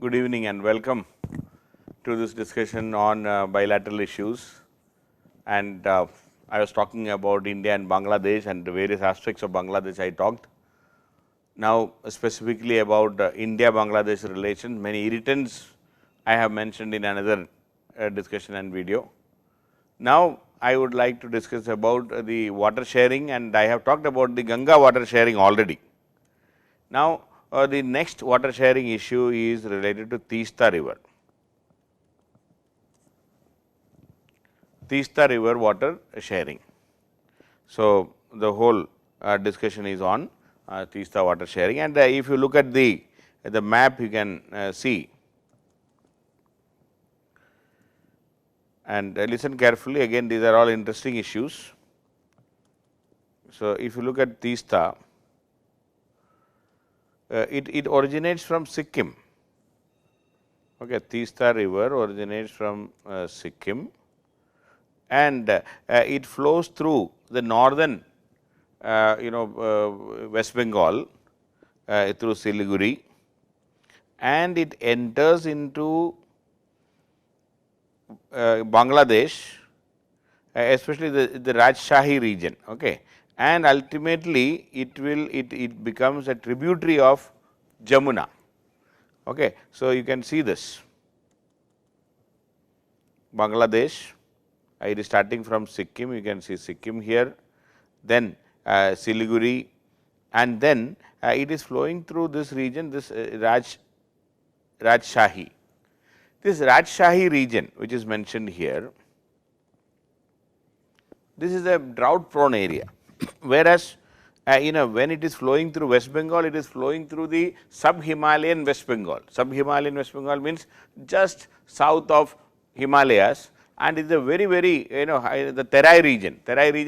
Good evening and welcome to this discussion on bilateral issues. And I was talking about India and Bangladesh and the various aspects of Bangladesh I talked. Now, specifically about India-Bangladesh relations, many irritants I have mentioned in another discussion and video. Now, I would like to discuss about the water sharing, and I have talked about the Ganga water sharing already. Now, the next water sharing issue is related to Teesta river. Teesta river water sharing. So, the whole discussion is on Teesta water sharing, and if you look at the map, you can see, and listen carefully. Again, these are all interesting issues. So, if you look at Teesta, it originates from Sikkim. Okay, Teesta river originates from Sikkim, and it flows through the northern West Bengal through Siliguri, and it enters into Bangladesh, especially the Rajshahi region. Okay, and ultimately it becomes a tributary of Jamuna. Okay, so you can see this Bangladesh. It is starting from Sikkim. You can see Sikkim here, then Siliguri, and then it is flowing through this region, this Rajshahi. This Rajshahi region, which is mentioned here, this is a drought prone area, whereas when it is flowing through West Bengal, it is flowing through the sub-Himalayan West Bengal. Sub-Himalayan West Bengal means just south of Himalayas, and it is a very the Terai region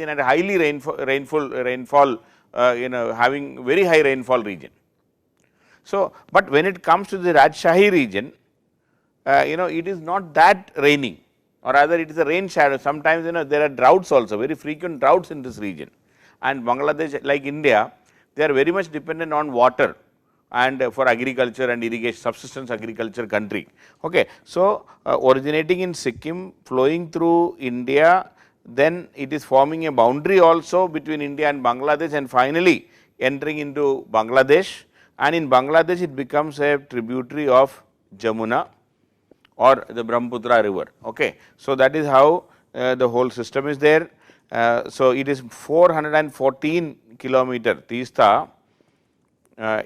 and highly rainfall having very high rainfall region. So, but when it comes to the Rajshahi region, it is not that raining, or rather it is a rain shadow. Sometimes there are droughts also, very frequent droughts in this region, and Bangladesh, like India, they are very much dependent on water and for agriculture and irrigation, subsistence agriculture country. Okay. So, originating in Sikkim, flowing through India, then it is forming a boundary also between India and Bangladesh, and finally entering into Bangladesh, and in Bangladesh it becomes a tributary of Jamuna or the Brahmaputra river. Okay. So, that is how the whole system is there. So, it is 414 kilometer. Teesta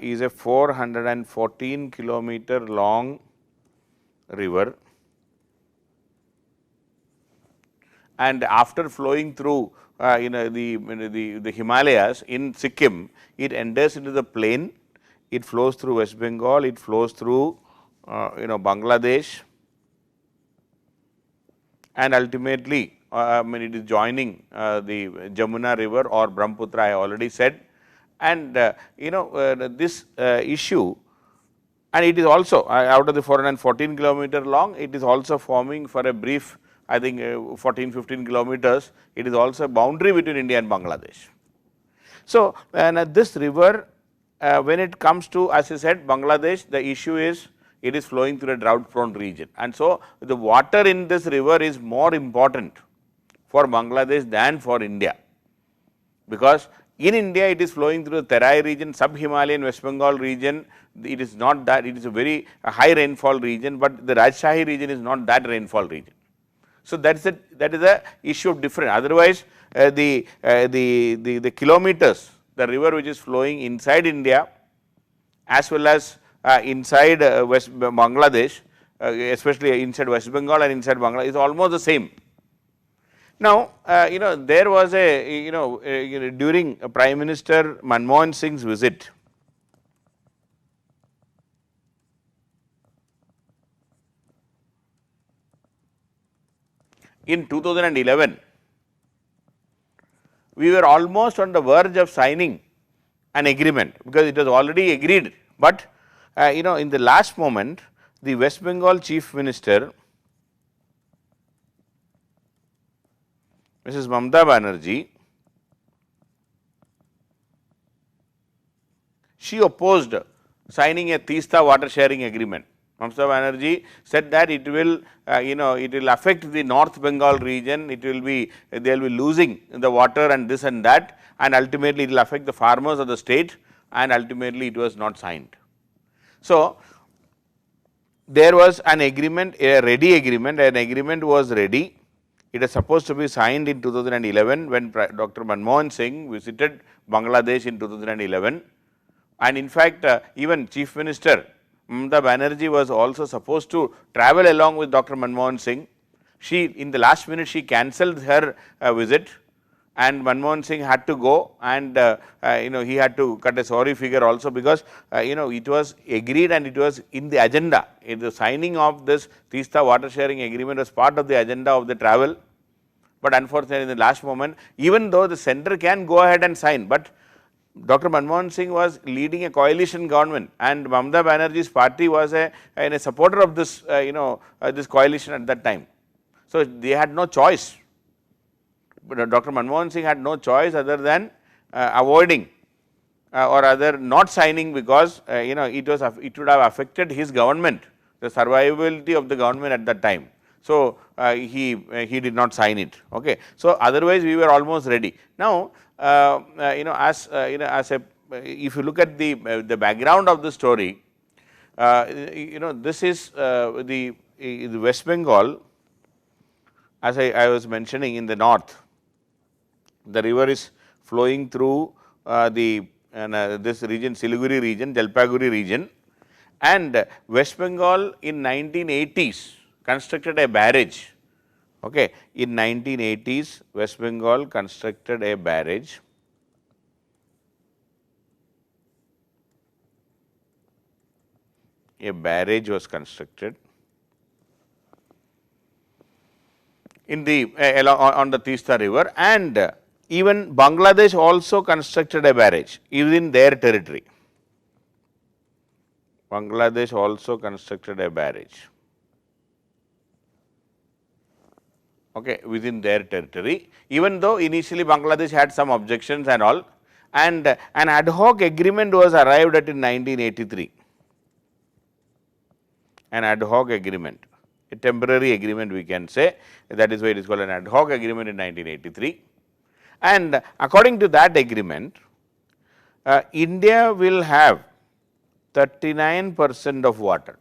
is a 414 kilometer long river, and after flowing through the Himalayas in Sikkim, it enters into the plain. It flows through West Bengal, it flows through Bangladesh, and ultimately it is joining the Jamuna river or Brahmaputra, I already said. And this issue, and it is also out of the 414 kilometer long, it is also forming for a brief, I think 14-15 kilometers, it is also a boundary between India and Bangladesh. So, this river, when it comes to, as I said, Bangladesh, the issue is it is flowing through a drought prone region, and so the water in this river is more important for Bangladesh than for India, because in India it is flowing through the Terai region, sub-Himalayan West Bengal region. It is not that, it is a very high rainfall region, but the Rajshahi region is not that rainfall region. So, that is a issue of difference. Otherwise, the kilometers, the river which is flowing inside India as well as inside West Bangladesh, especially inside West Bengal and inside Bangladesh, is almost the same. Now, there was a during Prime Minister Manmohan Singh's visit, in 2011, we were almost on the verge of signing an agreement, because it was already agreed, but in the last moment the West Bengal Chief Minister, Mrs. Mamata Banerjee, she opposed signing a Teesta water sharing agreement. Mamata Banerjee said that it will, it will affect the North Bengal region, it will be, they will be losing the water and this and that, and ultimately it will affect the farmers of the state, and ultimately it was not signed. So, there was an agreement, a ready agreement, an agreement was ready. It is supposed to be signed in 2011 when Dr. Manmohan Singh visited Bangladesh in 2011. And in fact, even Chief Minister Mamata Banerjee was also supposed to travel along with Dr. Manmohan Singh. She, in the last minute, she cancelled her visit, and Manmohan Singh had to go, and he had to cut a sorry figure also, because it was agreed and it was in the agenda. The signing of this Teesta water sharing agreement was part of the agenda of the travel, but unfortunately in the last moment, even though the centre can go ahead and sign, but Dr. Manmohan Singh was leading a coalition government, and Mamata Banerjee's party was a supporter of this this coalition at that time. So, they had no choice. But Dr. Manmohan Singh had no choice other than avoiding or other not signing, because it would have affected his government, the survivability of the government at that time. So, he did not sign it. Okay. So, otherwise we were almost ready. Now, as if you look at the background of the story, this is the West Bengal, as I was mentioning, in the north. The river is flowing through this region, Siliguri region, Jalpaiguri region, and West Bengal in 1980s constructed a barrage. Okay. In 1980s, West Bengal constructed a barrage. A barrage was constructed in the on the Teesta river, and even Bangladesh also constructed a barrage within their territory. Bangladesh also constructed a barrage, okay, within their territory, even though initially Bangladesh had some objections and all, and an ad hoc agreement was arrived at in 1983, an ad hoc agreement, a temporary agreement we can say, that is why it is called an ad hoc agreement in 1983. And according to that agreement, India will have 39% of water,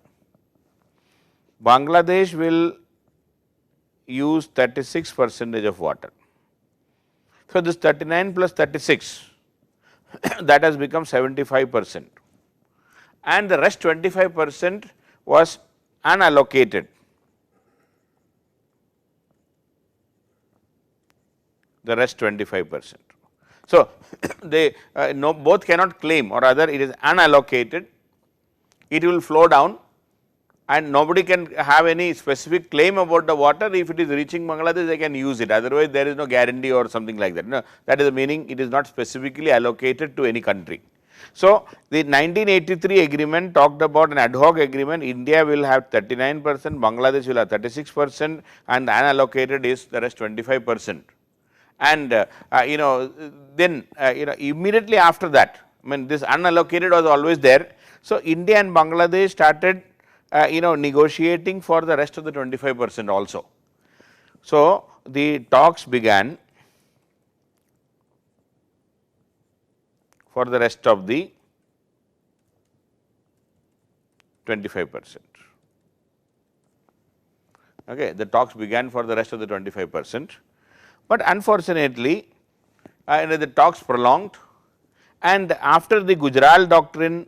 Bangladesh will use 36% of water. So, this 39 plus 36 that has become 75%, and the rest 25% was unallocated. The rest 25%. So, they both cannot claim, or rather it is unallocated, it will flow down and nobody can have any specific claim about the water. If it is reaching Bangladesh, they can use it, otherwise there is no guarantee or something like that. No, that is the meaning, it is not specifically allocated to any country. So, the 1983 agreement talked about an ad hoc agreement, India will have 39%, Bangladesh will have 36%, and the unallocated is the rest 25%. And then immediately after that, I mean this unallocated was always there. So, India and Bangladesh started negotiating for the rest of the 25% also. So, the talks began for the rest of the 25%. Okay, the talks began for the rest of the 25%. But unfortunately, the talks prolonged, and after the Gujarat doctrine,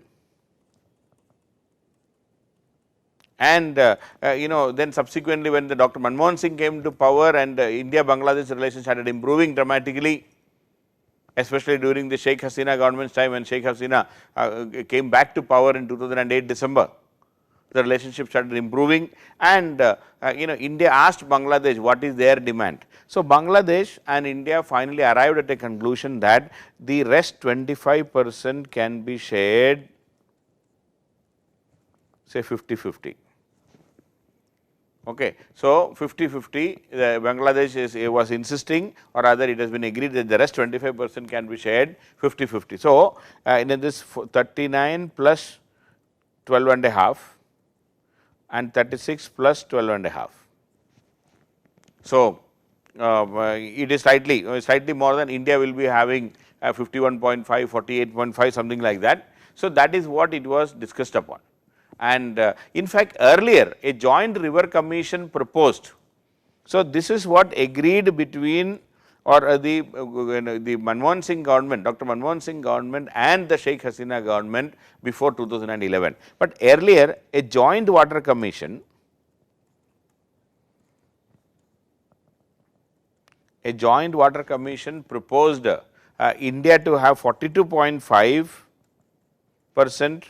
and then subsequently when the Dr. Manmohan Singh came to power and India-Bangladesh relations started improving dramatically, especially during the Sheikh Hasina government's time, when Sheikh Hasina came back to power in 2008 December. The relationship started improving, and India asked Bangladesh what is their demand. So, Bangladesh and India finally arrived at a conclusion that the rest 25% can be shared, say 50-50. Okay. So, 50-50, Bangladesh was insisting, or rather it has been agreed that the rest 25% can be shared 50-50. So, in this 39 plus 12 and a half, and 36 plus 12 and a half. So, it is slightly more than India will be having 51.5, 48.5, something like that. So, that is what it was discussed upon. And in fact, earlier a joint river commission proposed. So, this is what agreed between or the Manmohan Singh government, Dr. Manmohan Singh government and the Sheikh Hasina government before 2011. But earlier a joint water commission, proposed India to have 42.5%,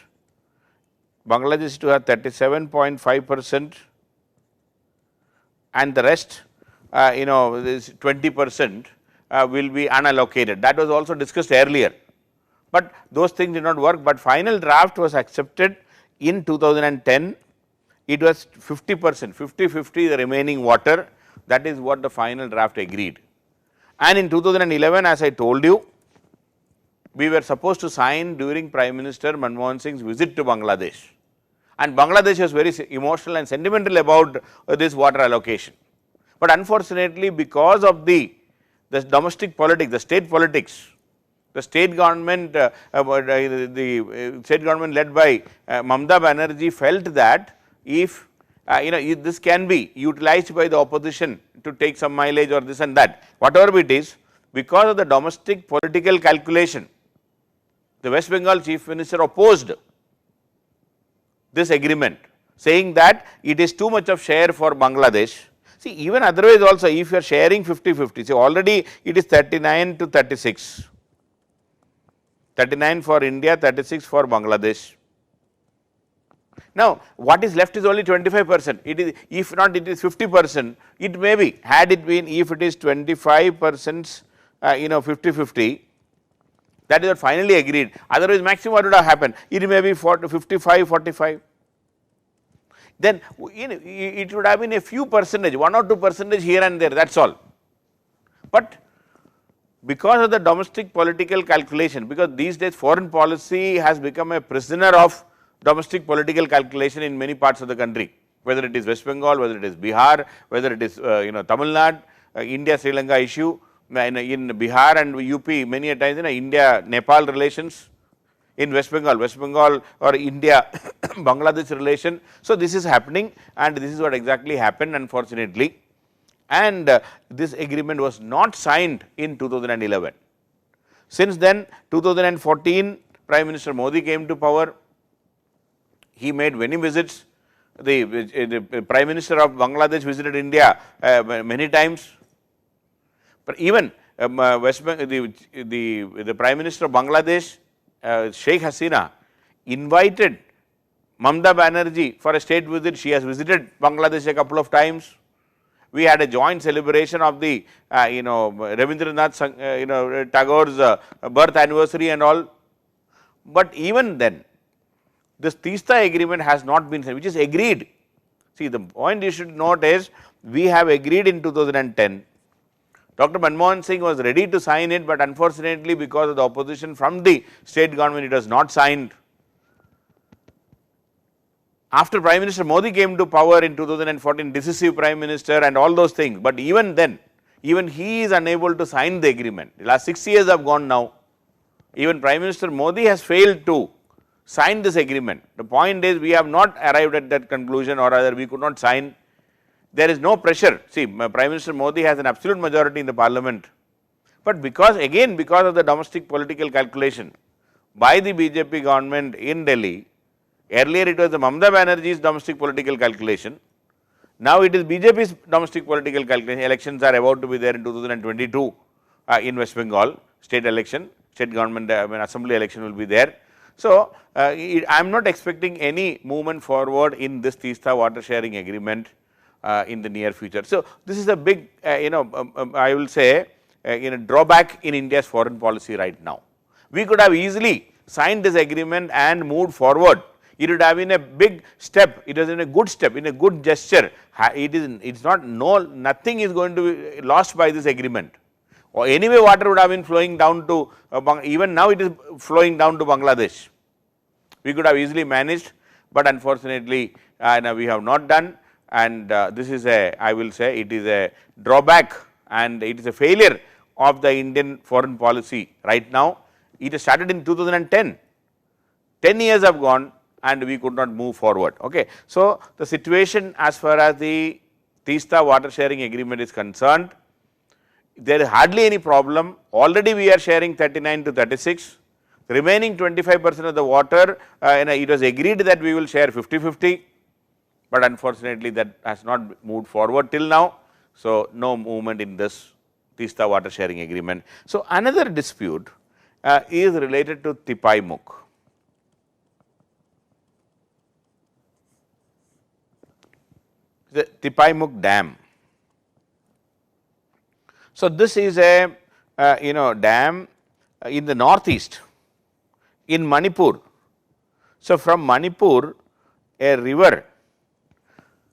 Bangladesh to have 37.5%, and the rest this 20% will be unallocated. That was also discussed earlier, but those things did not work. But final draft was accepted in 2010. It was 50%, 50-50 the remaining water. That is what the final draft agreed. And in 2011, as I told you, we were supposed to sign during Prime Minister Manmohan Singh's visit to Bangladesh, and Bangladesh was very emotional and sentimental about this water allocation. But unfortunately, because of the domestic politics, the state politics, the state government, the state government led by Mamata Banerjee felt that if this can be utilized by the opposition to take some mileage or this and that, whatever it is, because of the domestic political calculation, the West Bengal Chief Minister opposed this agreement, saying that it is too much of share for Bangladesh. See, even otherwise also, if you are sharing 50-50, see already it is 39 to 36, 39 for India, 36 for Bangladesh. Now, what is left is only 25%. It is, if not, it is 50%. It may be, had it been, if it is 25%, 50-50, that is what finally agreed. Otherwise, maximum what would have happened? It may be 55-45. Then it would have been a few percentage, 1 or 2% here and there, that is all. But because of the domestic political calculation, because these days foreign policy has become a prisoner of domestic political calculation in many parts of the country, whether it is West Bengal, whether it is Bihar, whether it is Tamil Nadu, India-Sri Lanka issue, in Bihar and UP many a times, India-Nepal relations, in West Bengal or India Bangladesh relation. So, this is happening, and this is what exactly happened, unfortunately, and this agreement was not signed in 2011. Since then 2014 Prime Minister Modi came to power. He made many visits. The Prime Minister of Bangladesh visited India many times. But even the Prime Minister of Bangladesh, Sheikh Hasina, invited Mamata Banerjee for a state visit. She has visited Bangladesh a couple of times. We had a joint celebration of the Rabindranath Tagore's birth anniversary and all. But even then, this Teesta agreement has not been signed, which is agreed. See, the point you should note is, we have agreed in 2010. Dr. Manmohan Singh was ready to sign it, but unfortunately because of the opposition from the state government, it was not signed. After Prime Minister Modi came to power in 2014, decisive Prime Minister and all those things, but even then, even he is unable to sign the agreement. The last 6 years have gone now. Even Prime Minister Modi has failed to sign this agreement. The point is, we have not arrived at that conclusion, or rather we could not sign. There is no pressure. See, Prime Minister Modi has an absolute majority in the parliament, but because of the domestic political calculation by the BJP government in Delhi, earlier it was the Mamata Banerjee's domestic political calculation, now it is BJP's domestic political calculation. Elections are about to be there in 2022 in West Bengal, state election, state government assembly election will be there. So, I am not expecting any movement forward in this Teesta water sharing agreement in the near future. So, this is a big I will say drawback in India's foreign policy right now. We could have easily signed this agreement and moved forward. It would have been a big step. It was in a good step, in a good gesture. It's not, nothing is going to be lost by this agreement. Or anyway, water would have been flowing down to even now it is flowing down to Bangladesh. We could have easily managed, but unfortunately no, we have not done, and this is a, I will say, it is a drawback and it is a failure of the Indian foreign policy right now. It has started in 2010, 10 years have gone and we could not move forward. Okay. So, the situation as far as the Teesta water sharing agreement is concerned, there is hardly any problem. Already we are sharing 39 to 36, remaining 25% of the water, it was agreed that we will share 50-50, but unfortunately that has not moved forward till now. So, no movement in this Teesta water sharing agreement. So, another dispute is related to Tipaimukh. The Tipaimukh Dam. So, this is a dam in the northeast in Manipur. So, from Manipur a river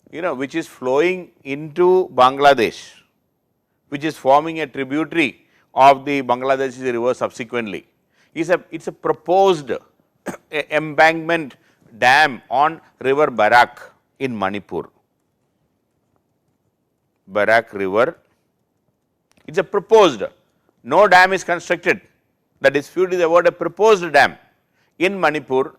which is flowing into Bangladesh, which is forming a tributary of the Bangladeshi river subsequently, is a proposed embankment dam on river Barak in Manipur. Barak river, it is a proposed, no dam is constructed. The dispute is about a proposed dam in Manipur